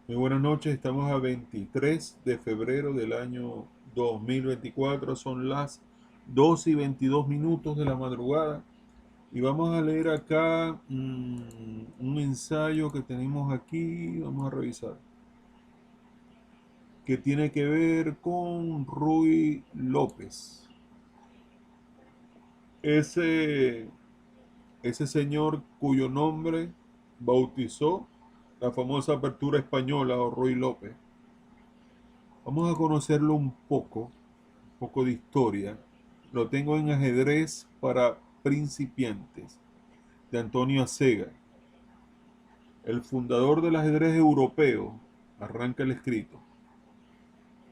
Muy buenas noches, estamos a 23 de febrero del año 2024, son las 12 y 22 minutos de la madrugada y vamos a leer acá un ensayo que tenemos aquí, vamos a revisar, que tiene que ver con Ruy López, ese, ese señor cuyo nombre bautizó la famosa apertura española o Ruy López. Vamos a conocerlo un poco de historia. Lo tengo en Ajedrez para principiantes, de Antonio Acega, el fundador del ajedrez europeo. Arranca el escrito.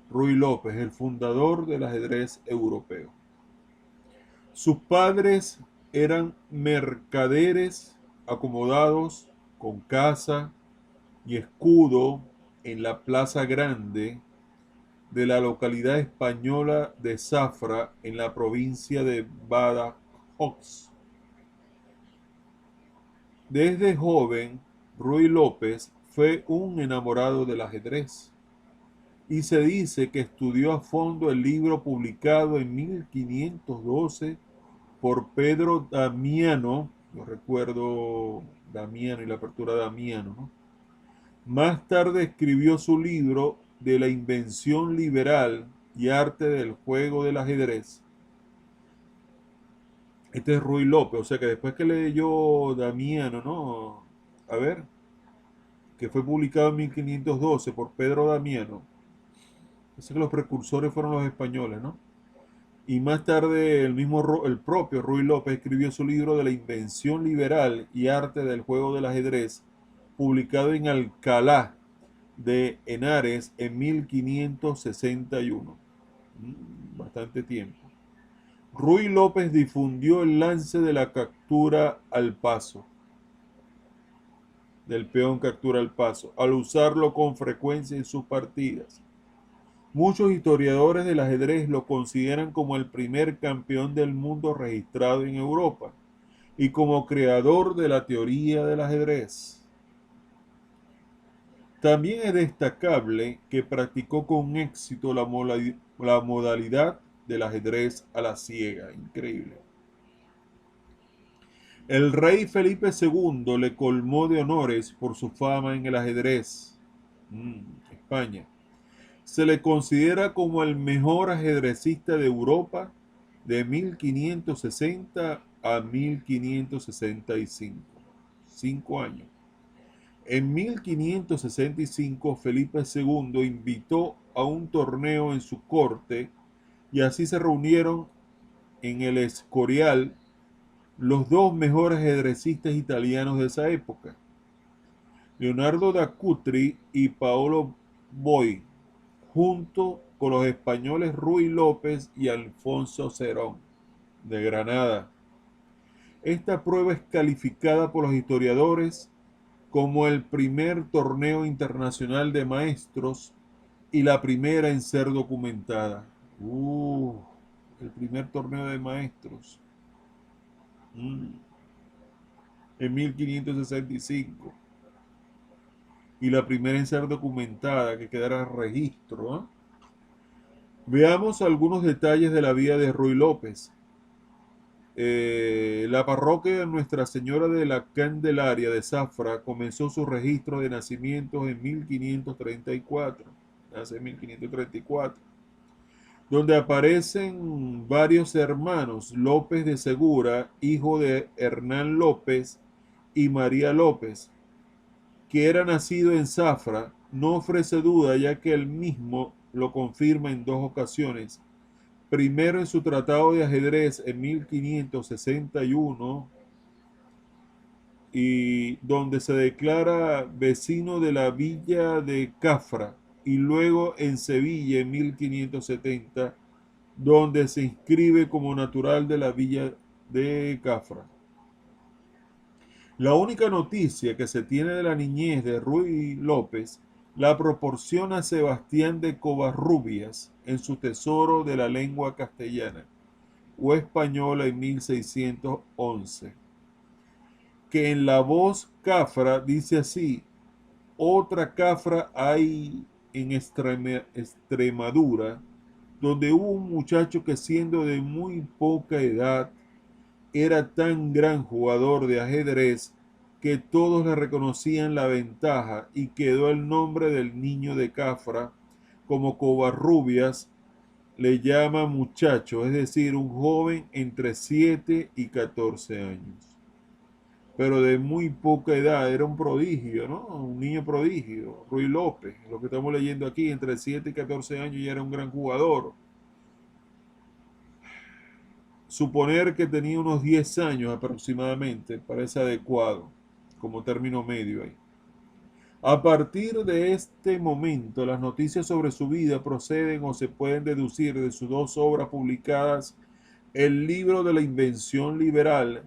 Ruy López, el fundador del ajedrez europeo. Sus padres eran mercaderes acomodados con casa y escudo en la Plaza Grande de la localidad española de Zafra, en la provincia de Badajoz. Desde joven, Ruy López fue un enamorado del ajedrez y se dice que estudió a fondo el libro publicado en 1512 por Pedro Damiano. Yo recuerdo Damiano y la apertura de Damiano, ¿no? Más tarde escribió su libro de la invención liberal y arte del juego del ajedrez. Este es Ruy López, o sea que después que leyó Damiano, ¿no? A ver, que fue publicado en 1512 por Pedro Damiano. Dice que los precursores fueron los españoles, ¿no? Y más tarde el propio Ruy López escribió su libro de la invención liberal y arte del juego del ajedrez, publicado en Alcalá de Henares en 1561. Bastante tiempo. Ruy López difundió el lance de la captura al paso, del peón captura al paso, al usarlo con frecuencia en sus partidas. Muchos historiadores del ajedrez lo consideran como el primer campeón del mundo registrado en Europa y como creador de la teoría del ajedrez. También es destacable que practicó con éxito la modalidad del ajedrez a la ciega. Increíble. El rey Felipe II le colmó de honores por su fama en el ajedrez. España. Se le considera como el mejor ajedrecista de Europa de 1560 a 1565. 5 años. En 1565 Felipe II invitó a un torneo en su corte y así se reunieron en el Escorial los dos mejores ajedrecistas italianos de esa época, Leonardo da Cutri y Paolo Boy, junto con los españoles Ruy López y Alfonso Cerón, de Granada. Esta prueba es calificada por los historiadores como el primer torneo internacional de maestros y la primera en ser documentada. El primer torneo de maestros. En 1565. Y la primera en ser documentada, que quedara registro. Veamos algunos detalles de la vida de Ruy López. La parroquia de Nuestra Señora de la Candelaria de Zafra comenzó su registro de nacimientos en 1534. Nace en 1534, donde aparecen varios hermanos: López de Segura, hijo de Hernán López y María López, que era nacido en Zafra. No ofrece duda, ya que él mismo lo confirma en dos ocasiones. Primero en su tratado de ajedrez en 1561, y donde se declara vecino de la villa de Cafra, y luego en Sevilla en 1570, donde se inscribe como natural de la villa de Cafra. La única noticia que se tiene de la niñez de Ruy López la proporciona Sebastián de Covarrubias en su Tesoro de la lengua castellana o española en 1611, que en la voz Cafra dice así: otra Cafra hay en Extremadura, donde hubo un muchacho que siendo de muy poca edad era tan gran jugador de ajedrez que todos le reconocían la ventaja y quedó el nombre del niño de Cafra, como Covarrubias le llama muchacho, es decir, un joven entre 7 y 14 años. Pero de muy poca edad, era un prodigio, ¿no? Un niño prodigio, Ruy López, lo que estamos leyendo aquí, entre 7 y 14 años ya era un gran jugador. Suponer que tenía unos 10 años aproximadamente parece adecuado como término medio ahí. A partir de este momento, las noticias sobre su vida proceden o se pueden deducir de sus dos obras publicadas, el libro de la invención liberal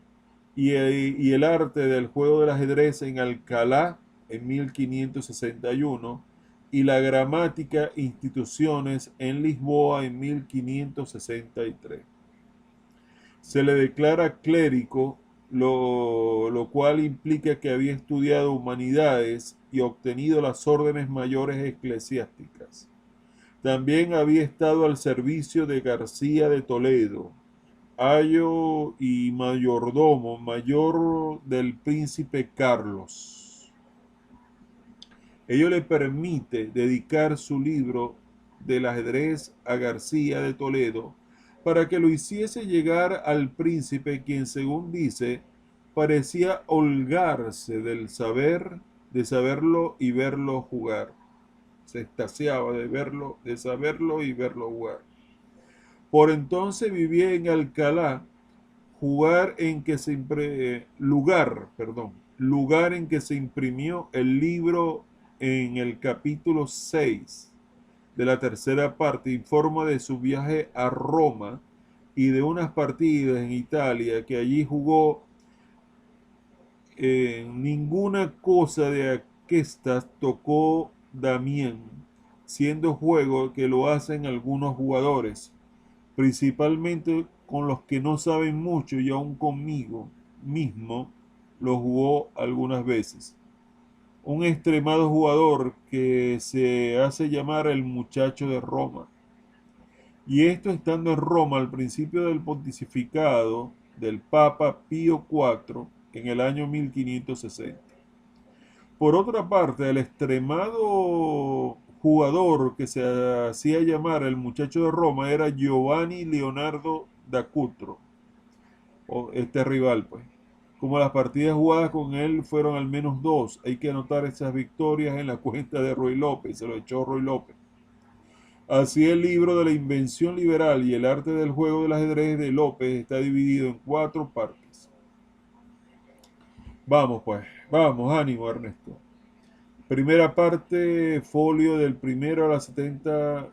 y el arte del juego del ajedrez en Alcalá en 1561 y la gramática instituciones en Lisboa en 1563. Se le declara clérigo, lo cual implica que había estudiado humanidades y obtenido las órdenes mayores eclesiásticas. También había estado al servicio de García de Toledo, ayo y mayordomo mayor del príncipe Carlos. Ello le permite dedicar su libro del ajedrez a García de Toledo para que lo hiciese llegar al príncipe, quien según dice parecía holgarse del saber, de saberlo y verlo jugar. Se extasiaba de verlo, de saberlo y verlo jugar. Por entonces vivía en Alcalá, lugar en que se imprimió el libro. En el capítulo 6 de la tercera parte informa de su viaje a Roma y de unas partidas en Italia que allí jugó. Ninguna cosa de aquestas tocó Damián, siendo juego que lo hacen algunos jugadores, principalmente con los que no saben mucho, y aún conmigo mismo lo jugó algunas veces. Un extremado jugador que se hace llamar el muchacho de Roma. Y esto estando en Roma al principio del pontificado del Papa Pío IV en el año 1560. Por otra parte, el extremado jugador que se hacía llamar el muchacho de Roma era Giovanni Leonardo da Cutro, o este rival, pues. Como las partidas jugadas con él fueron al menos dos, hay que anotar esas victorias en la cuenta de Ruy López, se lo echó Ruy López. Así el libro de la invención liberal y el arte del juego del ajedrez de López está dividido en 4 partes. Vamos pues, vamos, ánimo Ernesto. Primera parte, folio del primero a la 70,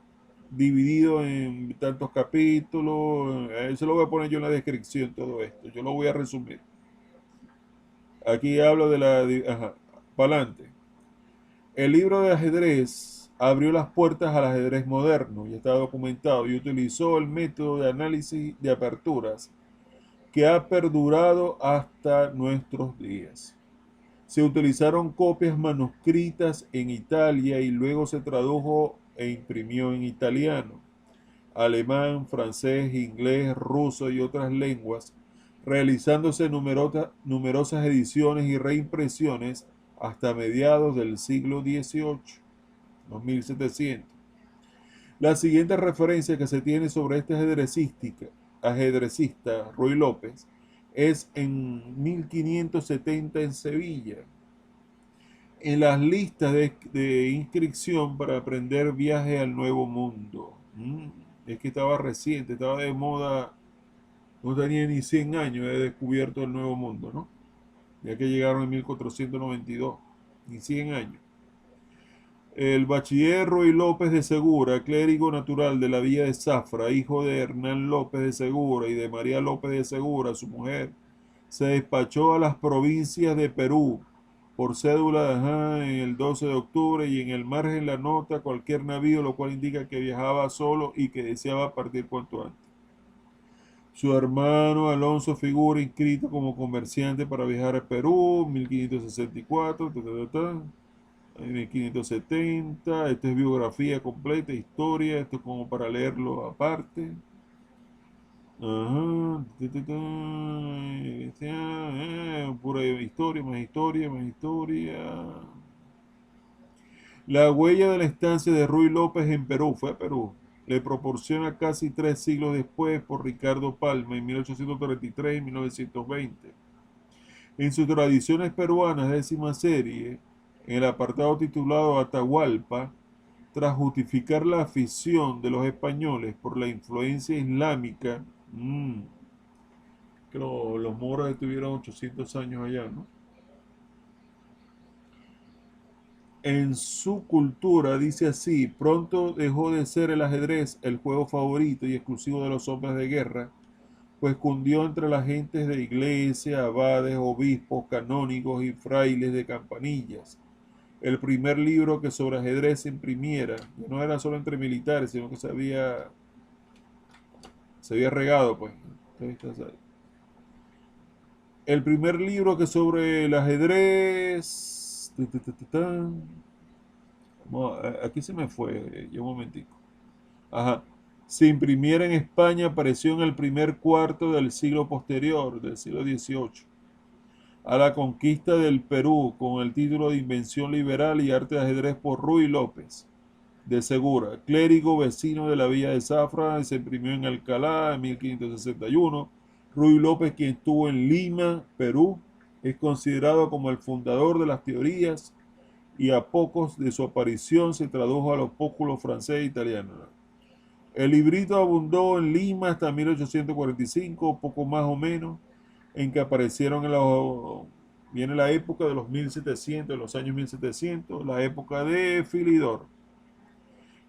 dividido en tantos capítulos. Eso lo voy a poner yo en la descripción, todo esto. Yo lo voy a resumir. Aquí hablo de la... Ajá, para adelante. El libro de ajedrez abrió las puertas al ajedrez moderno y está documentado y utilizó el método de análisis de aperturas que ha perdurado hasta nuestros días. Se utilizaron copias manuscritas en Italia y luego se tradujo e imprimió en italiano, alemán, francés, inglés, ruso y otras lenguas, realizándose numerosas ediciones y reimpresiones hasta mediados del siglo XVIII, 1700. La siguiente referencia que se tiene sobre este ajedrecista Ruy López es en 1570 en Sevilla, en las listas de inscripción para aprender viaje al Nuevo Mundo. Es que estaba reciente, estaba de moda, no tenía ni 100 años de descubierto el Nuevo Mundo, ¿no? Ya que llegaron en 1492, ni 100 años. El bachiller Ruy López de Segura, clérigo natural de la villa de Zafra, hijo de Hernán López de Segura y de María López de Segura, su mujer, se despachó a las provincias de Perú por cédula en el 12 de octubre y en el margen la nota cualquier navío, lo cual indica que viajaba solo y que deseaba partir cuanto antes. Su hermano Alonso figura inscrito como comerciante para viajar a Perú, 1564. 1570, esto es biografía completa, historia, esto es como para leerlo aparte. Ajá, pura historia, más historia, más historia. La huella de la estancia de Ruy López en Perú, fue a Perú, le proporciona casi 3 siglos después por Ricardo Palma en 1833 y 1920. En sus tradiciones peruanas, décima serie, en el apartado titulado Atahualpa, tras justificar la afición de los españoles por la influencia islámica, que los moros estuvieron 800 años allá, ¿no? En su cultura, dice así, pronto dejó de ser el ajedrez el juego favorito y exclusivo de los hombres de guerra, pues cundió entre las gentes de iglesia, abades, obispos, canónigos y frailes de campanillas. El primer libro que sobre ajedrez se imprimiera, ya no era solo entre militares, sino que se había regado, pues. El primer libro que sobre el ajedrez... Aquí se me fue, ya un momentico. Ajá. Se imprimiera en España, apareció en el primer cuarto del siglo posterior, del siglo XVIII, a la conquista del Perú, con el título de Invención Liberal y Arte de Ajedrez por Ruy López de Segura, clérigo vecino de la villa de Zafra, se imprimió en Alcalá en 1561. Ruy López, quien estuvo en Lima, Perú, es considerado como el fundador de las teorías y a pocos de su aparición se tradujo a los póculos francés e italiano. El librito abundó en Lima hasta 1845, poco más o menos, en que aparecieron viene la época de los 1700, de los años 1700, la época de Filidor.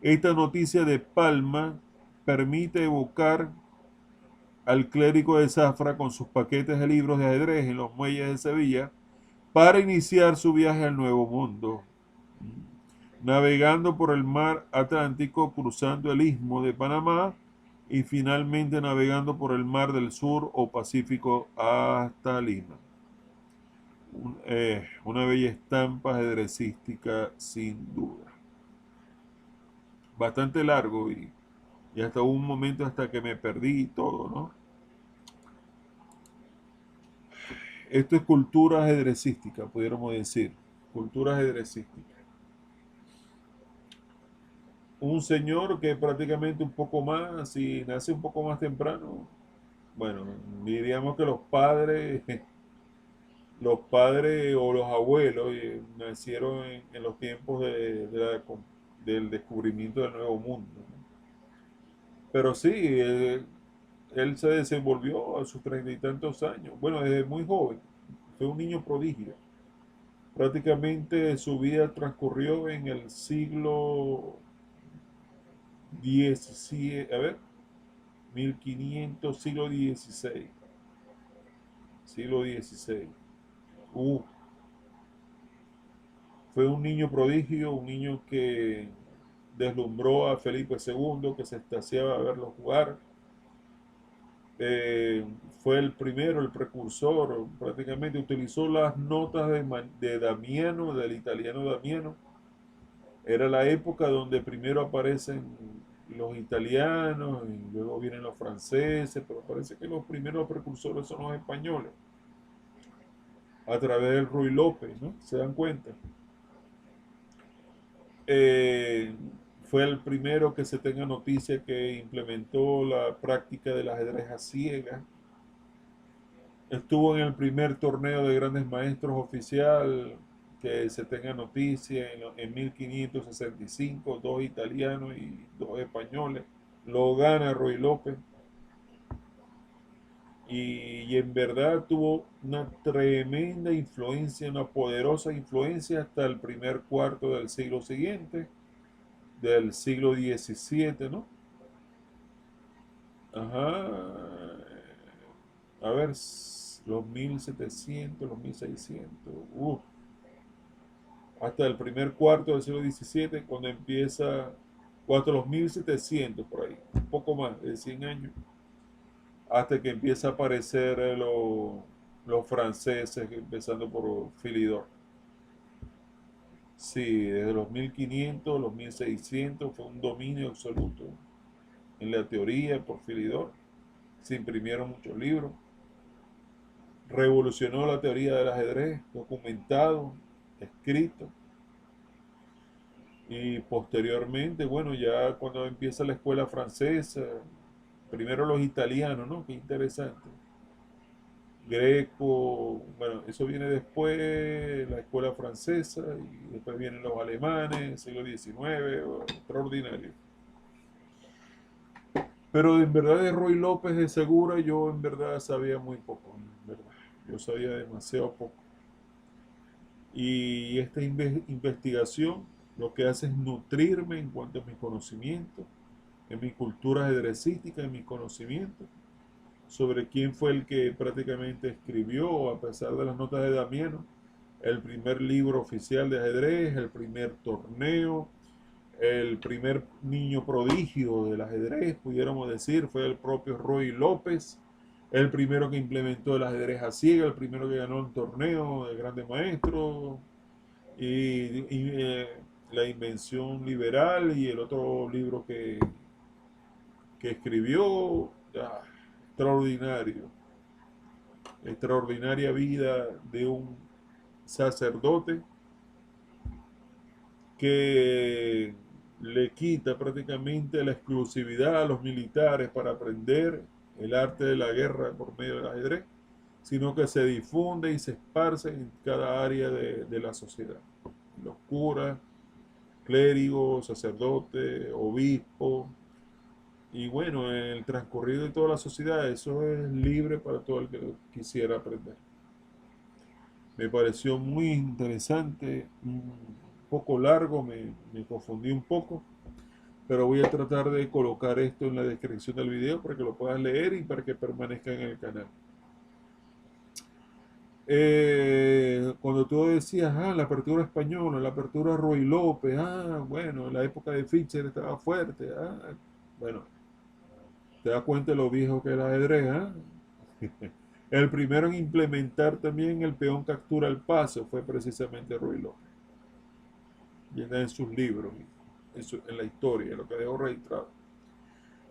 Esta noticia de Palma permite evocar al clérigo de Zafra con sus paquetes de libros de ajedrez en los muelles de Sevilla para iniciar su viaje al Nuevo Mundo, navegando por el mar Atlántico, cruzando el istmo de Panamá y finalmente navegando por el mar del Sur o Pacífico hasta Lima. Una bella estampa ajedrecística sin duda. Bastante largo y hasta un momento hasta que me perdí y todo, ¿no? Esto es cultura ajedrecística, pudiéramos decir. Cultura ajedrecística. Un señor que prácticamente un poco más, si nace un poco más temprano, bueno, diríamos que los padres o los abuelos nacieron en los tiempos del descubrimiento del Nuevo Mundo, ¿no? Pero sí, él se desenvolvió a sus 30 y tantos años. Bueno, desde muy joven. Fue un niño prodigio. Prácticamente su vida transcurrió en el siglo XVII, a ver, 1500, siglo XVI. Uh, Fue un niño prodigio, un niño que deslumbró a Felipe II, que se extasiaba a verlo jugar. eh, Fue el primero, el precursor, prácticamente utilizó las notas de Damiano, del italiano Damiano. Era la época donde primero aparecen los italianos y luego vienen los franceses, pero parece que los primeros precursores son los españoles, a través del Ruy López, ¿no? ¿Se dan cuenta? Eh, Fue el primero que se tenga noticia que implementó la práctica del ajedrez a ciegas. Estuvo en el primer torneo de grandes maestros oficial que se tenga noticia en 1565, dos italianos y dos españoles. Lo gana Ruy López y en verdad tuvo una tremenda influencia, una poderosa influencia hasta el primer cuarto del siglo siguiente, del siglo XVII, ¿no? Ajá. A ver, los 1700, los 1600. Hasta el primer cuarto del siglo XVII, cuando empieza, hasta los 1700 por ahí, un poco más de 100 años, hasta que empieza a aparecer los franceses, empezando por Philidor. Sí, desde los 1500, los 1600 fue un dominio absoluto en la teoría por Filidor. Se imprimieron muchos libros. Revolucionó la teoría del ajedrez, documentado, escrito. Y posteriormente, bueno, ya cuando empieza la escuela francesa, primero los italianos, ¿no? Qué interesante. Greco, bueno, eso viene después, la escuela francesa, y después vienen los alemanes, siglo XIX, extraordinario. Pero en verdad de Roy López de Segura yo en verdad sabía muy poco, en verdad. Yo sabía demasiado poco. Y esta investigación lo que hace es nutrirme en cuanto a mis conocimientos, en mi cultura ajedrecística, en mis conocimientos, sobre quién fue el que prácticamente escribió, a pesar de las notas de Damiano, el primer libro oficial de ajedrez, el primer torneo, el primer niño prodigio del ajedrez, pudiéramos decir, fue el propio Roy López, el primero que implementó el ajedrez a ciega, el primero que ganó un torneo de grandes maestros, y la invención liberal y el otro libro que escribió, extraordinario, extraordinaria vida de un sacerdote que le quita prácticamente la exclusividad a los militares para aprender el arte de la guerra por medio del ajedrez, sino que se difunde y se esparce en cada área de la sociedad. Los curas, clérigos, sacerdotes, obispos, y bueno, en el transcurrido de toda la sociedad, eso es libre para todo el que quisiera aprender. Me pareció muy interesante, un poco largo, me confundí un poco, pero voy a tratar de colocar esto en la descripción del video para que lo puedas leer y para que permanezca en el canal. Cuando tú decías, la apertura española, la apertura Roy López, bueno, en la época de Fischer estaba fuerte, bueno, te das cuenta de lo viejo que es el ajedrez, El primero en implementar también el peón captura el paso fue precisamente Roy López. Y en sus libros, en la historia, lo que dejó registrado.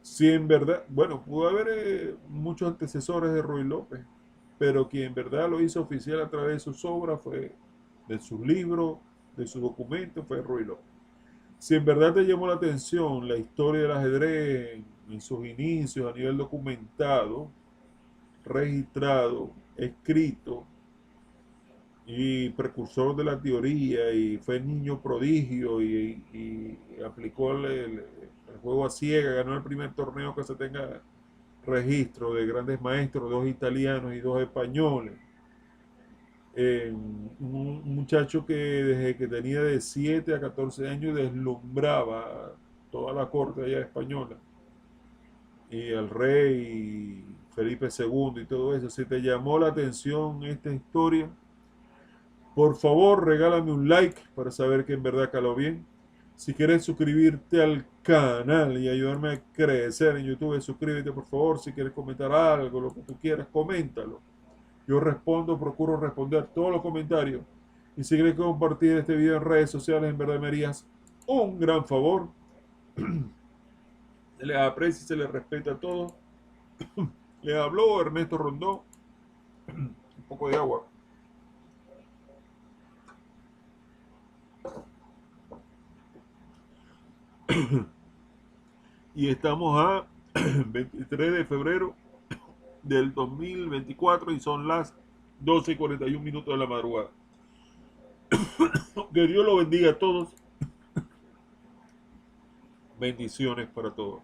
Si en verdad, bueno, pudo haber muchos antecesores de Roy López, pero quien en verdad lo hizo oficial a través de sus obras fue, de sus libros, de sus documentos, fue Roy López. Si en verdad te llamó la atención la historia del ajedrez en sus inicios a nivel documentado, registrado, escrito y precursor de la teoría y fue niño prodigio y aplicó el juego a ciega, ganó el primer torneo que se tenga registro de grandes maestros, 2 italianos y 2 españoles. Un muchacho que desde que tenía de 7 a 14 años deslumbraba toda la corte allá española y el rey Felipe II y todo eso. Si te llamó la atención esta historia, por favor regálame un like para saber que en verdad caló bien. Si quieres suscribirte al canal y ayudarme a crecer en YouTube, suscríbete por favor. Si quieres comentar algo, lo que tú quieras, coméntalo. Yo respondo, procuro responder todos los comentarios. Y si quieres compartir este video en redes sociales, en verdad me harías un gran favor. Se les aprecia y se les respeta a todos. Les habló Ernesto Rondón. Un poco de agua. Y estamos a 23 de febrero del 2024 y son las 12:41 de la madrugada. Que Dios los bendiga a todos. Bendiciones para todos.